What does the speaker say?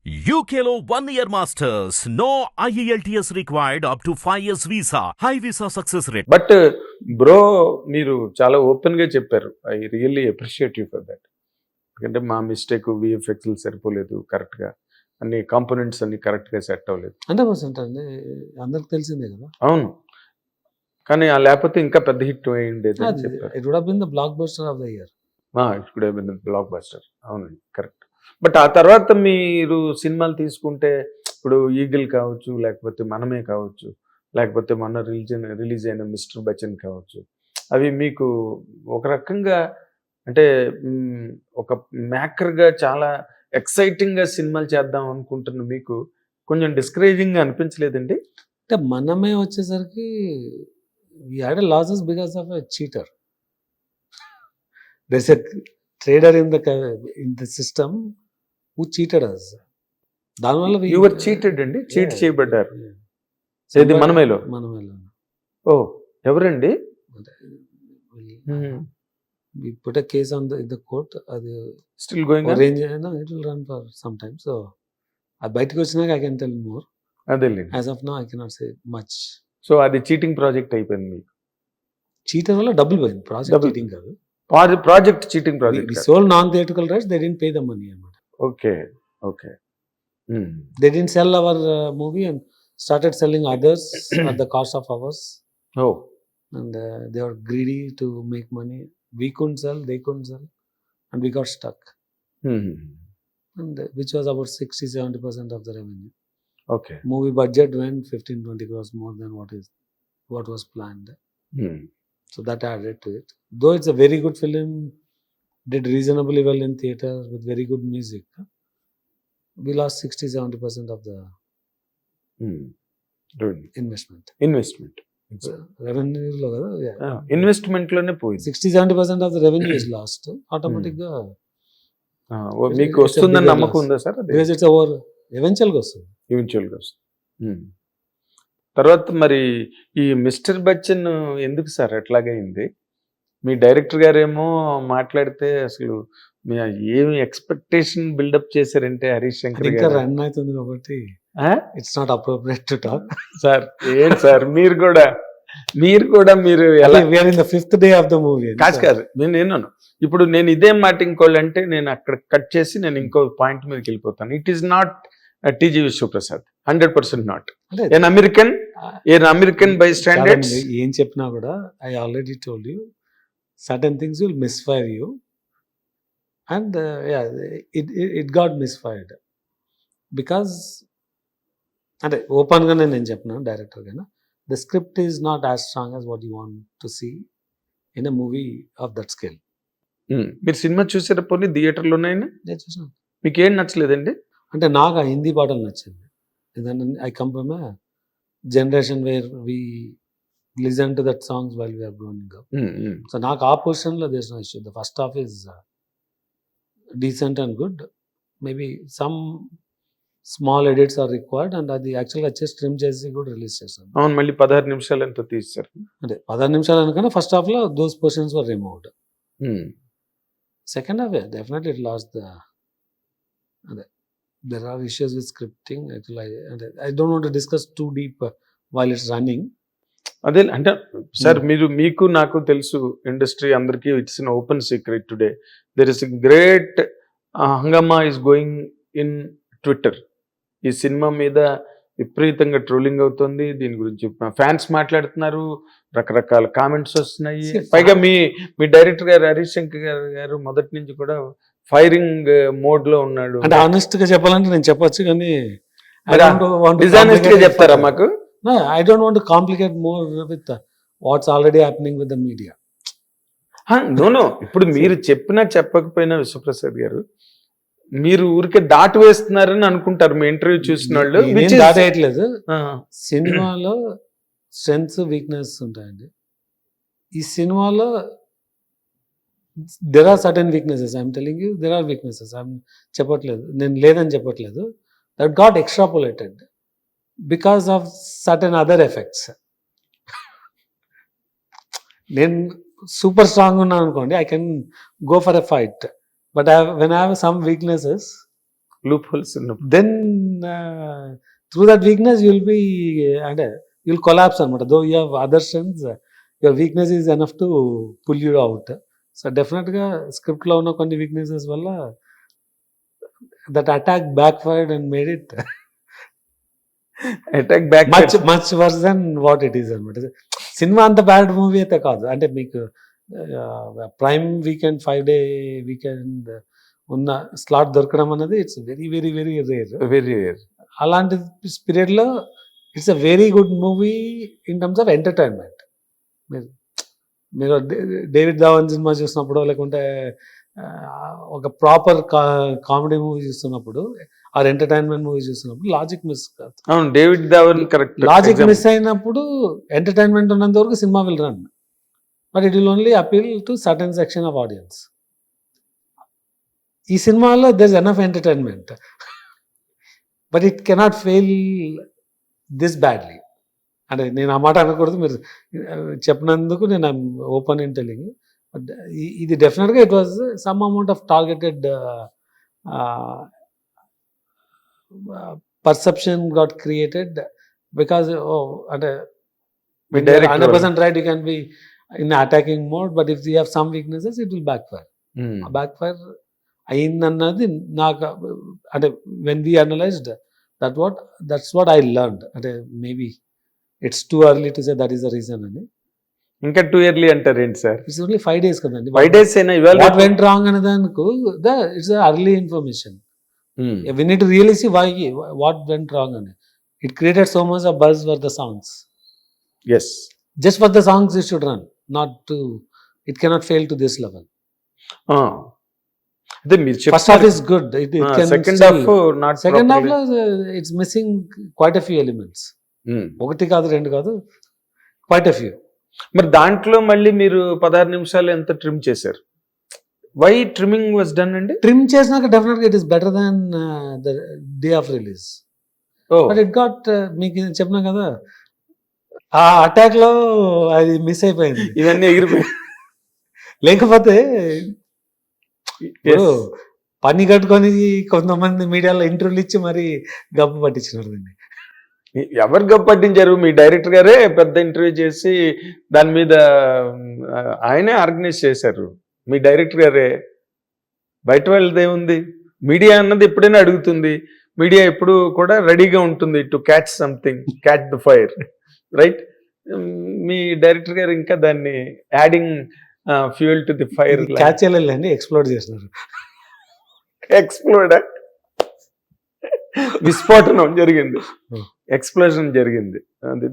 UKLO 1 year masters. No IELTS required up to 5 years visa. High visa success rate. But bro మీరు చాలా open గా చెప్పారు. I really appreciate you for that. ఎందుకంటే మా mistake విఎఫ్ఎక్స్లు సరిపోలేదు, correct గా అన్ని కాంపోనెంట్స్ అన్ని కరెక్ట్ గా సెట్ అవ్వలేదు. 100% అండి, అందరికి తెలిసిందే కదా. అవును, కానీ ఆ లేకపోతే ఇంకా పెద్ద హిట్ అయ్యిండేది అని చెప్పారు. It would have been the blockbuster of the year. It could have been blockbuster. అవునండి, కరెక్ట్. బట్ ఆ తర్వాత మీరు సినిమాలు తీసుకుంటే ఇప్పుడు ఈగిల్ కావచ్చు, లేకపోతే మనమే కావచ్చు, లేకపోతే మన రిలీజ్ అయిన మిస్టర్ బచ్చన్ కావచ్చు, అవి మీకు ఒక రకంగా అంటే ఒక మేకర్గా చాలా ఎక్సైటింగ్గా సినిమాలు చేద్దాం అనుకుంటున్న మీకు కొంచెం డిస్కరేజింగ్గా అనిపించలేదండి? అంటే మనమే వచ్చేసరికి we had a losses because of a cheater. There's a trader in the system who cheated us. దానివల్ల యు వర్ చీటెడ్ అండి, చీట్ చేయబడ్డారు. ఇది మనమేలో. ఓ ఎవరండి? We put a case on the court. అది స్టిల్ గోయింగ్ ఆన్? range అయినా it will run for some time. So అది బయటకు వచ్చినాక I can tell more. అదేలేండి. As of now I cannot say much. So అది cheating project అయిపోయింది మీకు. Cheater వల్ల డబ్బులు పోయింది, ప్రాజెక్ట్ Double. చీటింగ్ కాదు. Project cheating project. We sold non-theatrical rights, they didn't pay the money అన్నమాట. Okay okay. They didn't sell our movie and started selling others at the cost of ours. Oh And they were greedy to make money. We couldn't sell, they couldn't sell, and we got stuck. And which was about 60-70% of the revenue. Okay. Movie budget went 15-20 crores more than what was planned. So that added to it. Though it's a very good film, did reasonably well in theater with very good music, we lost 60-70% of the investment. Investment Revenue లో కదా, investment లోనే పోయింది. 60-70% of the revenue is lost. Automatic గా మీకు వస్తుందని నమ్మకం ఉందా sir? because it's over, eventual గా వస్తుంది. ఈవెన్చువల్గా వస్తుంది. తర్వాత మరి ఈ మిస్టర్ బచ్చన్ ఎందుకు సార్ అట్లాగైంది? మీ డైరెక్టర్ గారేమో మాట్లాడితే అసలు మీ ఏమి ఎక్స్పెక్టేషన్ బిల్డప్ చేశారంటే హరీష్ శంకర్ ఇంకా గారు. రన్ అవుతుంది కాబట్టి it's not appropriate to talk. Sir ఏంటి సార్ మీరు కూడా మీరు ఎలా we are in the 5th day of the movie. కాదు నేను ఇప్పుడు నేను ఇదే మాట ఇంకోళ్ళంటే నేను అక్కడ కట్ చేసి నేను ఇంకో పాయింట్ మీదకి వెళ్ళిపోతాను. It is not TG Vishwaprasad, 100% not an American by standards. ఏం చెప్పినా కూడా I already told you certain things will misfire you and it got misfired because అంటే ఓపెన్గానే నేను చెప్పిన డైరెక్టర్గా the script is not as strong as what you want to see in a movie of that scale. మీరు cinema చూసారా పోనీ థియేటర్లోనైనా? నేను చూసాను. మీకు ఏం నచ్చలేదండి? అంటే నాకు ఆ హిందీ పాటలు నచ్చింది. ఎందుకంటే I come from a generation where we listen to that songs while we're growing up. So నాకు ఆ పొజిషన్లో there is no issue. The first half is decent and good. Maybe some small edits are required and అది యాక్చువల్గా వచ్చేసి trim చేసి కూడా release చేశాను. అవును, మళ్ళీ 16 నిమిషాలు ఎంతో తీస్తారు. అంటే 16 నిమిషాలు అనుకున్నా ఫస్ట్ హాఫ్లో those positions were removed. Second half definitely it last the అదే there are issues with scripting. I don't want to discuss too deep while it's running. అదే అంటే సార్ మీకు నాకు తెలుసు, ఇండస్ట్రీ అందరికీ it's in open secret today there is great హంగామా is going in Twitter. ఈ cinema మీద విపరీతంగా ట్రోలింగ్ అవుతుంది, దీని గురించి ఫ్యాన్స్ మాట్లాడుతున్నారు, రకరకాల కామెంట్స్ వస్తున్నాయి. పైగా మీ డైరెక్టర్ గారు హరీష్ శంకర్ గారు మొదటి నుంచి కూడా ఫైరింగ్ మోడ్ లో ఉన్నాడు. అంటే ఆనెస్ట్ గా చెప్పాలంటే నేను చెప్పొచ్చు, కానీ చెప్తారా మాకు? I don't want to complicate more with what's already happening with the media. No ఇప్పుడు మీరు చెప్పినా చెప్పకపోయినా విశ్వప్రసాద్ గారు మీరు ఊరికే దాటి వేస్తున్నారని అనుకుంటారు మీ ఇంటర్వ్యూ చూసిన వాళ్ళు. దాటేయట్లేదు. సినిమాలో స్ట్రెంగ్స్ వీక్నెస్ ఉంటాయండి. ఈ సినిమాలో there are certain weaknesses. I'm telling you, there are weaknesses. I'm చెప్పట్లేదు, నేను లేదని చెప్పట్లేదు. That got extrapolated because of certain other effects. నేను సూపర్ స్ట్రాంగ్ ఉన్నాను అనుకోండి, I can go for a fight. But when I have some weaknesses, loop holes ఉన్నప్పుడు then through that weakness you'll be and you'll collapse అనమాట. though you have other strengths, your weakness is enough to pull you out. So డెఫినెట్గా స్క్రిప్ట్లో ఉన్న కొన్ని weaknesses వల్ల that attack backfired and made it attack back much worse than what it is అనమాట. సినిమా అంత bad movie అయితే కాదు. అంటే మీకు ప్రైమ్ వీకెండ్ 5-day వీకెండ్ ఉన్న స్లాట్ దొరకడం అనేది it's very very very rare. Very rare. అలాంటి పీరియడ్లో it's a very good movie in terms of entertainment. మీరు డేవిడ్ ధావన్ సినిమా చూసినప్పుడు, లేకుంటే ఒక ప్రాపర్ కామెడీ మూవీ చూస్తున్నప్పుడు, ఆర్ ఎంటర్టైన్మెంట్ మూవీ చూస్తున్నప్పుడు లాజిక్ మిస్ కాదు. అవును, David Dhawan correct. Logic miss అయినప్పుడు ఎంటర్టైన్మెంట్ ఉన్నంత వరకు సినిమా will run, but it will only appeal to certain section of audience. ఈ సినిమాలో there is enough entertainment, but it cannot fail this badly. అంటే నేను ఆ మాట అనకూడదు, మీరు చెప్పినందుకు నేను ఓపెన్ ఇన్ టెలింగ్. బట్ ఇది డెఫినెట్గా it was some amount of targeted perception got created because అంటే 100% right, you can be in attacking mode, but if you have some weaknesses it will backfire. Backfire అయిందన్నది నాకు, అంటే when we analysed that's what I learned. అంటే maybe it's too early to say that is the reason అని. ఇంకా too early అంటారు ఏంటి sir? It's only 5 days కదండి. 5 days అయినా వాట్ వెంట్ రాంగ్ అనే దానికి it's early information. We need to really see what went wrong on it. It created so much of buzz for the songs. Yes. Just for the songs it should run, not to. It cannot fail to this level. అదే మీరు First half is good. It can second still- half not Second half లో it's missing quite a few elements. ఒకటి కాదు, రెండు కాదు, quite a few. మరి దాంట్లో మళ్ళీ మీరు 16 నిమిషాలు ఎంత ట్రిమ్ చేశారు? వై ట్రిమ్మింగ్ వాజ్ డన్ అండి? Trim చేసినాక డెఫినెట్గా it is better than the day of release. But it got, మీకు చెప్పినా కదా, ఆ అటాక్ లో అది మిస్ అయిపోయింది. ఇవన్నీ ఎగిరిపోయి లేకపోతే ఇప్పుడు పని కట్టుకొని కొంతమంది మీడియాలో ఇంటర్వ్యూలు ఇచ్చి మరి గబ్బు పట్టించినారు దాన్ని. ఎవరు గప్ప పట్టించారు? మీ డైరెక్టర్ గారే పెద్ద ఇంటర్వ్యూ చేసి దాని మీద ఆయనే ఆర్గనైజ్ చేశారు. మీ డైరెక్టర్ గారే. బయట వాళ్ళదేముంది? మీడియా అన్నది ఎప్పుడైనా అడుగుతుంది. మీడియా ఎప్పుడు కూడా రెడీగా ఉంటుంది to catch something, catch the fire, right? Me director గారు ఇంకా దాన్ని adding fuel to the fire. Catch చేయలేదండి, ఎక్స్ప్లోర్ చేసినారు. ఎక్స్ప్లోడ్, విస్ఫోటనం జరిగింది, ఎక్స్ప్లోజన్ జరిగింది.